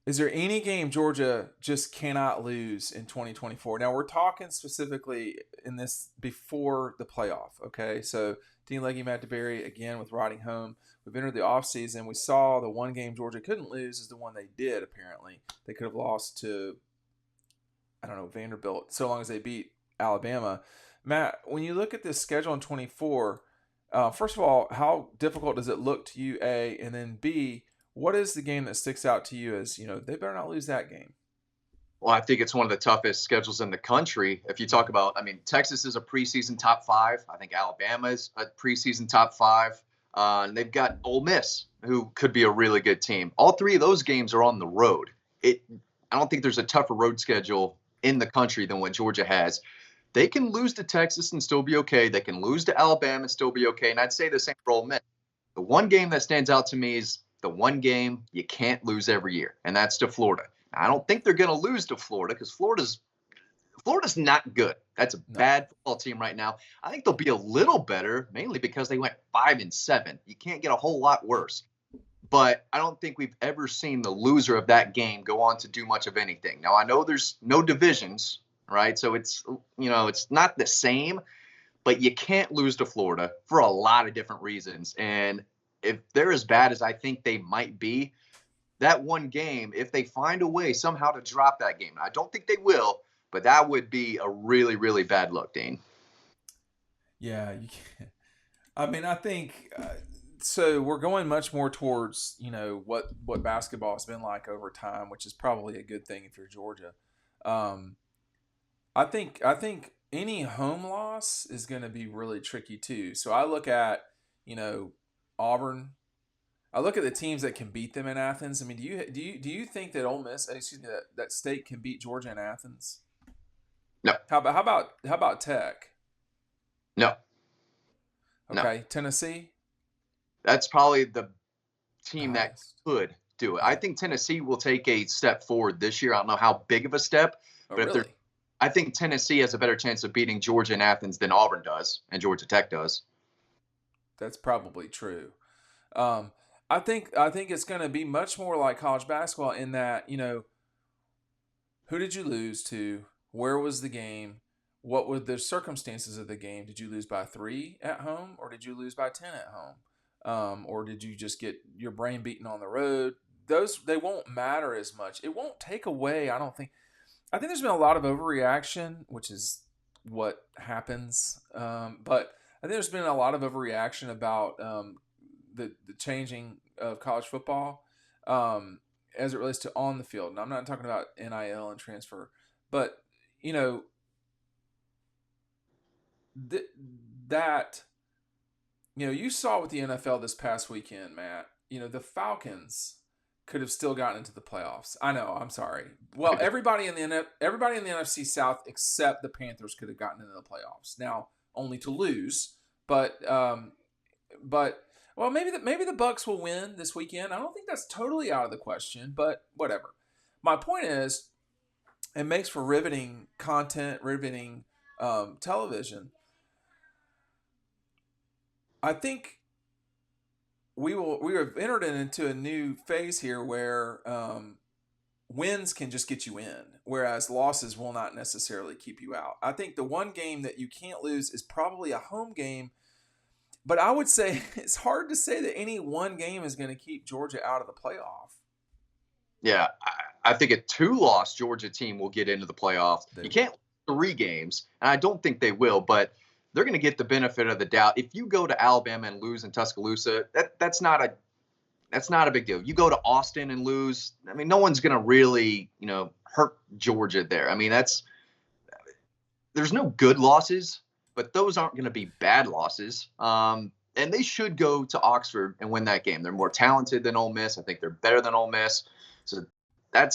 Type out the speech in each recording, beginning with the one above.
Is there any game Georgia just cannot lose in 2024? Now we're talking specifically in this before the playoff. Okay, so Dean Leggy, Matt DeBerry again with riding home. We've entered the offseason. We saw the one game Georgia couldn't lose is the one they did. Apparently, they could have lost to, I don't know, Vanderbilt, so long as they beat Alabama. Matt, when you look at this schedule in 24, first of all, how difficult does it look to you, A, and then B, what is the game that sticks out to you as, they better not lose that game? Well, I think it's one of the toughest schedules in the country. If you talk about, I mean, Texas is a preseason top five. I think Alabama is a preseason top five. And they've got Ole Miss, who could be a really good team. All three of those games are on the road. I don't think there's a tougher road schedule in the country than what Georgia has. They can lose to Texas and still be okay. They can lose to Alabama and still be okay. And I'd say the same for Ole Miss. The one game that stands out to me is the one game you can't lose every year, and that's to Florida. Now, I don't think they're going to lose to Florida because Florida's not good. That's a No. bad football team right now. I think they'll be a little better, mainly because they went 5-7. You can't get a whole lot worse. But I don't think we've ever seen the loser of that game go on to do much of anything. Now, I know there's no divisions, right? So it's not the same, but you can't lose to Florida for a lot of different reasons. And if they're as bad as I think they might be, that one game, if they find a way somehow to drop that game, I don't think they will, but that would be a really, really bad look, Dean. Yeah, you can. I mean, I think so. We're going much more towards what basketball has been like over time, which is probably a good thing if you're Georgia. Um, I think any home loss is going to be really tricky too. So I look at you know Auburn. I look at the teams that can beat them in Athens. I mean, do you think that Ole Miss, excuse me, that State can beat Georgia in Athens? No, How about Tech? no, no. Okay, Tennessee, That's probably the the team that highest. could do it. I Yeah. think Tennessee will take a step forward this year. I don't know how big of a step, Oh, but if they're really? I think Tennessee has a better chance of beating Georgia and Athens than Auburn does and Georgia Tech does. That's probably true. Um, I think it's going to be much more like college basketball in that who did you lose to? Where was the game? What were the circumstances of the game? Did you lose by 3 at home, or did you lose by 10 at home? Or did you just get your brain beaten on the road? Those they won't matter as much. It won't take away. I don't think. I think there's been a lot of overreaction, which is what happens. But I think there's been a lot of overreaction about the changing of college football as it relates to on the field. And I'm not talking about NIL and transfer, but you know th- that you saw with the NFL this past weekend, Matt. The Falcons could have still gotten into the playoffs. I know. I'm sorry. Well, everybody in the NFC South except the Panthers could have gotten into the playoffs. Now, only to lose, but well, maybe the Bucks will win this weekend. I don't think that's totally out of the question, but whatever. My point is, it makes for riveting content, riveting television. I think we have entered into a new phase here where wins can just get you in, whereas losses will not necessarily keep you out. I think the one game that you can't lose is probably a home game, but I would say it's hard to say that any one game is going to keep Georgia out of the playoff. Yeah, I think a two-loss Georgia team will get into the playoffs. They You will. can't lose 3 games, and I don't think they will, but they're going to get the benefit of the doubt. If you go to Alabama and lose in Tuscaloosa, that's not a big deal. You go to Austin and lose. I mean, no one's going to really, hurt Georgia there. I mean, there's no good losses, but those aren't going to be bad losses. And they should go to Oxford and win that game. They're more talented than Ole Miss. I think they're better than Ole Miss. So that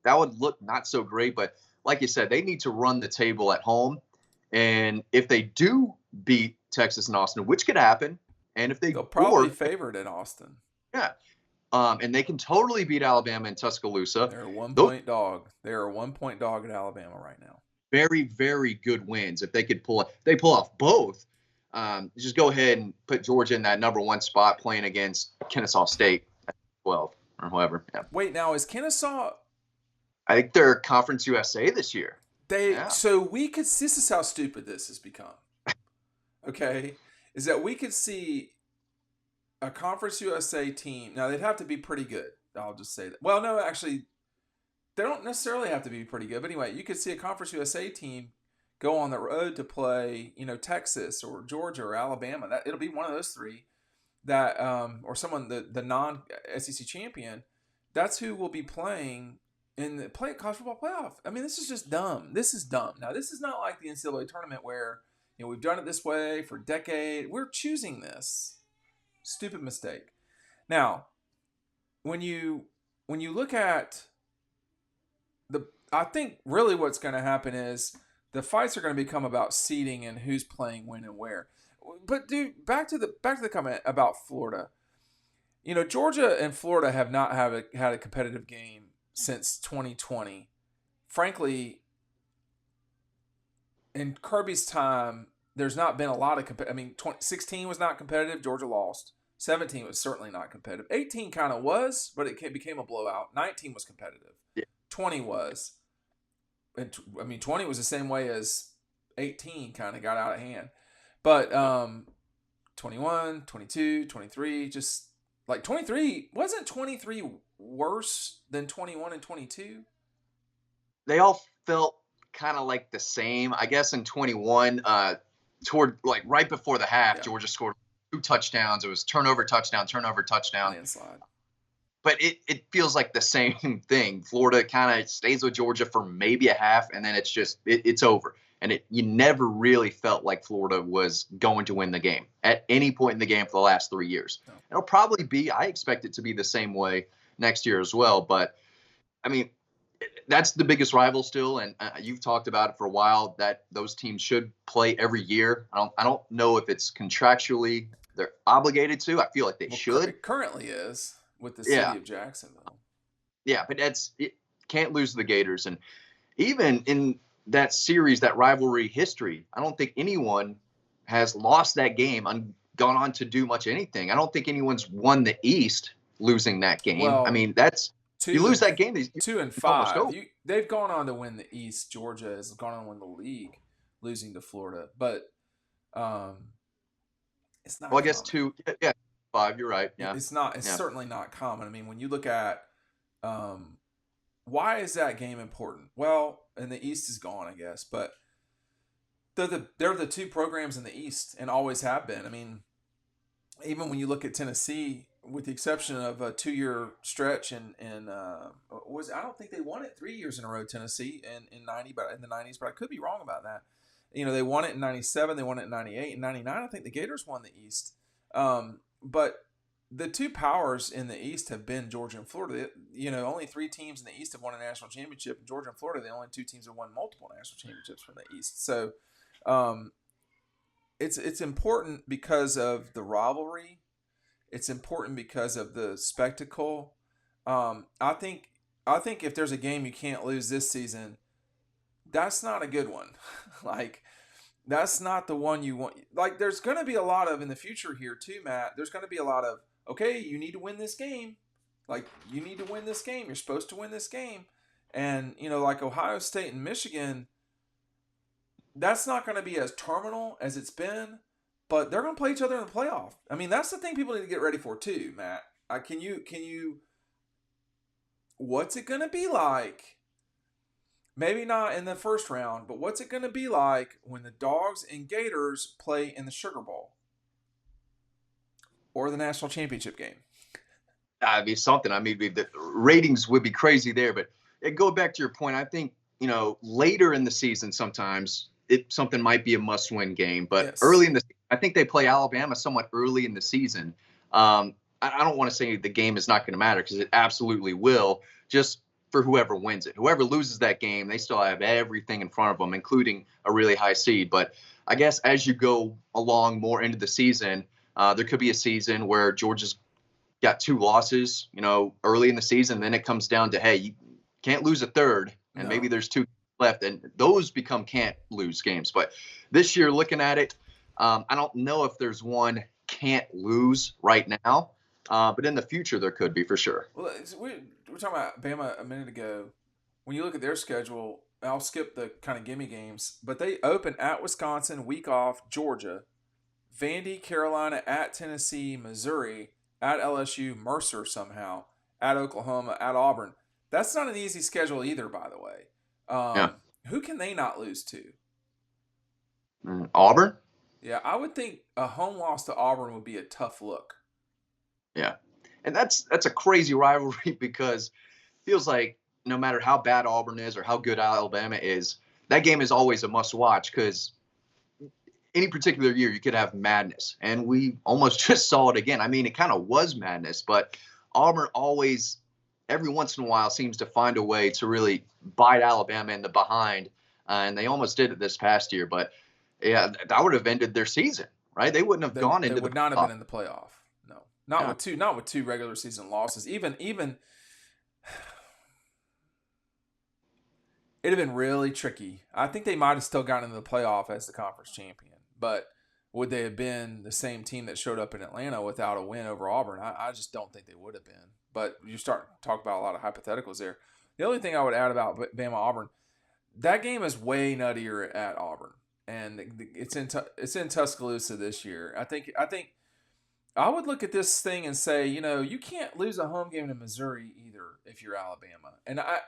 would look not so great. But like you said, they need to run the table at home. And if they do beat Texas and Austin, which could happen, and if they They'll probably or favored in Austin. yeah, and they can totally beat Alabama and Tuscaloosa. They're a one Those point dog. They are a 1 point dog at Alabama right now. very, very good wins. If they pull off both. Just go ahead and put Georgia in that number 1 spot playing against Kennesaw State at 12. or whoever. Yeah. Wait, now is Kennesaw? I think they're Conference USA this year. They Yeah. so we could. This is how stupid this has become. Okay, is that we could see a Conference USA team. Now they'd have to be pretty good. I'll just say that. Well, no, actually, they don't necessarily have to be pretty good. But anyway, you could see a Conference USA team go on the road to play, Texas or Georgia or Alabama. That it'll be one of those three that, or someone the non SEC champion. That's who will be playing in the college football playoff. I mean, this is just dumb. This is dumb. Now, this is not like the NCAA tournament where we've done it this way for a decade. We're choosing this. Stupid mistake. Now, when you look at I think really what's going to happen is the fights are going to become about seeding and who's playing when and where. But dude, back to the comment about Florida. Georgia and Florida have not had a competitive game since 2020. Frankly, in Kirby's time, there's not been a lot of 16 was not competitive. Georgia lost. 17 was certainly not competitive. 18 kind of was, but it became a blowout. 19 was competitive. Yeah. 20 was. And 20 was the same way as 18 kind of got out of hand. But 21, 22, 23, just like 23, wasn't 23 worse than 21 and 22? They all felt kind of like the same. I guess in 21, toward like right before the half, Georgia scored 2 touchdowns. It was turnover, touchdown. Landslide. But it feels like the same thing. Florida kind of stays with Georgia for maybe a half, and then it's just it's over. And you never really felt like Florida was going to win the game at any point in the game for the last 3 years. No. It'll probably be, I expect it to be the same way next year as well. But, I mean, that's the biggest rival still, and you've talked about it for a while, that those teams should play every year. I don't know if it's contractually they're obligated to. I feel like they should. It currently is with the city of Jacksonville. Yeah, but can't lose to the Gators. And even in that series, that rivalry history, I don't think anyone has lost that game and gone on to do much anything. I don't think anyone's won the East losing that game. Well, I mean, you lose that game. 2 and 5. They've gone on to win the East. Georgia has gone on to win the league, losing to Florida. But it's not. Well, I guess 2. Yeah, 5. You're right. Yeah, it's not. It's certainly not common. I mean, when you look at why is that game important? Well, and the East is gone, I guess, but they're the 2 programs in the East and always have been. I mean, even when you look at Tennessee, with the exception of a 2-year stretch, I don't think they won it 3 years in a row. Tennessee in the 90s, but I could be wrong about that. They won it in 97, they won it in 98, and 99. I think the Gators won the East. But the 2 powers in the East have been Georgia and Florida. Only 3 teams in the East have won a national championship. Georgia and Florida, the only 2 teams have won multiple national championships from the East. So, it's important because of the rivalry. It's important because of the spectacle. I think if there's a game you can't lose this season, that's not a good one. Like, that's not the one you want. Like, there's going to be a lot of in the future here too, Matt. There's going to be a lot of, okay, you need to win this game. Like, you need to win this game. You're supposed to win this game. And, like Ohio State and Michigan, that's not going to be as terminal as it's been, but they're going to play each other in the playoff. I mean, that's the thing people need to get ready for too, Matt. Can you, what's it going to be like? Maybe not in the first round, but what's it going to be like when the Dogs and Gators play in the Sugar Bowl or the national championship game? That'd be something. I mean, the ratings would be crazy there. But go back to your point. I think, later in the season sometimes something might be a must-win game. But early in the season, I think they play Alabama somewhat early in the season. I don't want to say the game is not going to matter, because it absolutely will. Just for whoever wins it. Whoever loses that game, they still have everything in front of them, including a really high seed. But I guess as you go along more into the season, there could be a season where Georgia's got 2 losses, early in the season. Then it comes down to, hey, you can't lose a third, and maybe there's 2 left, and those become can't lose games. But this year, looking at it, I don't know if there's one can't lose right now. But in the future, there could be for sure. Well, we were talking about Bama a minute ago. When you look at their schedule, I'll skip the kind of gimme games, but they open at Wisconsin, week off, Georgia, Vandy, Carolina, at Tennessee, Missouri, at LSU, Mercer somehow, at Oklahoma, at Auburn. That's not an easy schedule either, by the way. Yeah. Who can they not lose to? Auburn. Yeah, I would think a home loss to Auburn would be a tough look. Yeah, and that's a crazy rivalry because it feels like no matter how bad Auburn is or how good Alabama is, that game is always a must watch because any particular year you could have madness, and we almost just saw it again. I mean, it kind of was madness, but Auburn always, every once in a while, seems to find a way to really bite Alabama in the behind, and they almost did it this past year. But yeah, that would have ended their season, right? They wouldn't have gone They into would the not have playoff. been in the playoff. No, not Yeah. with two regular season losses. Even it'd have been really tricky. I think they might have still gotten into the playoff as the conference champion, but would they have been the same team that showed up in Atlanta without a win over Auburn? I just don't think they would have been. But you start to talk about a lot of hypotheticals there. The only thing I would add about Bama Auburn, that game is way nuttier at Auburn, and it's in Tuscaloosa this year. I think I would look at this thing and say, you can't lose a home game to Missouri either if you're Alabama, and I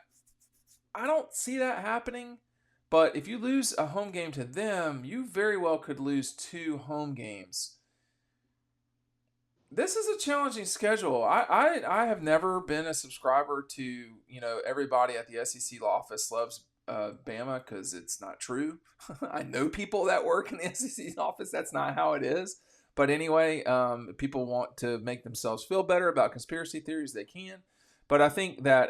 don't see that happening. But if you lose a home game to them, you very well could lose 2 home games. This is a challenging schedule. I have never been a subscriber to, everybody at the SEC law office loves Bama because it's not true. I know people that work in the SEC office. That's not how it is. But anyway, people want to make themselves feel better about conspiracy theories. They can. But I think that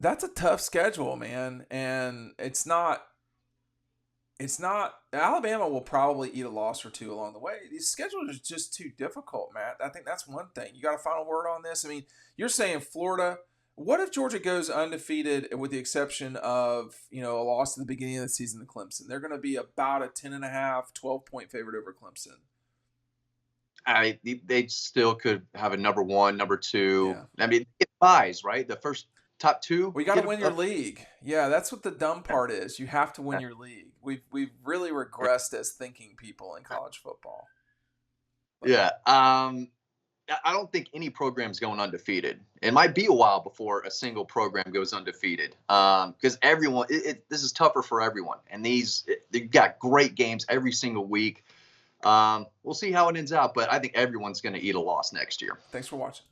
that's a tough schedule, man. And it's not Alabama will probably eat a loss or two along the way. These schedules are just too difficult, Matt. I think that's one thing. You got a final word on this? I mean, you're saying Florida. What if Georgia goes undefeated with the exception of, a loss at the beginning of the season to Clemson? They're going to be about a 10.5, 12-point favorite over Clemson. They still could have a number one, number two. Yeah. I mean, it buys, right? The first top two. We got to win your league. Yeah, that's what the dumb part is. You have to win your league. We've really regressed as thinking people in college football. Yeah. I don't think any program's going undefeated. It might be a while before a single program goes undefeated because everyone. This is tougher for everyone, and they've got great games every single week. We'll see how it ends out, but I think everyone's going to eat a loss next year. Thanks for watching.